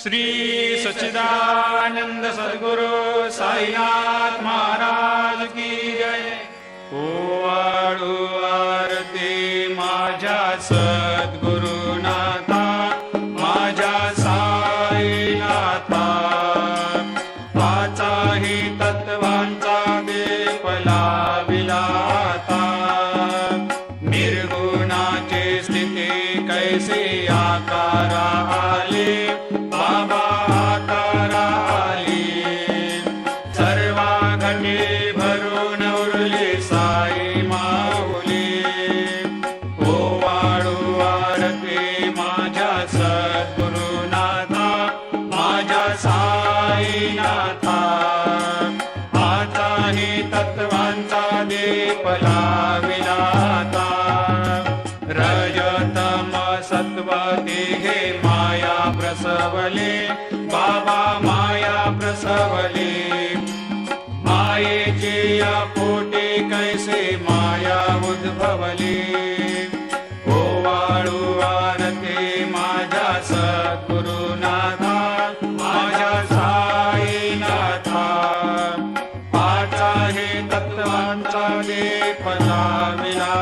श्री सच्चिदानंद सद्गुरु साईनाथ महाराज की जय। ओवाळू आरती माझ्या सद्गुरुनाथा, माझ्या साईनाथा, पाचाही तत्वांचा दीप लाविला आता। निर्गुणाची स्थिती कैसे आकारा आले, बाबा आकारा आली। सर्वा घटी भरून उरली साई माऊली। ओवाळू आरती माझ्या सद्गुरुनाथा, माझ्या साईनाथा, आताही तत्वांचा दीप लाविला आता। रजतम सत्व तिघे माया प्रसवले, बाबा माया प्रसवले। मायेची या पोटी कैसे माया उद्भवली। ओवाळू आरती माझ्या सद्गुरुनाथा, माझ्या साईनाथा, पाचाही तत्वांचा दीप लाविला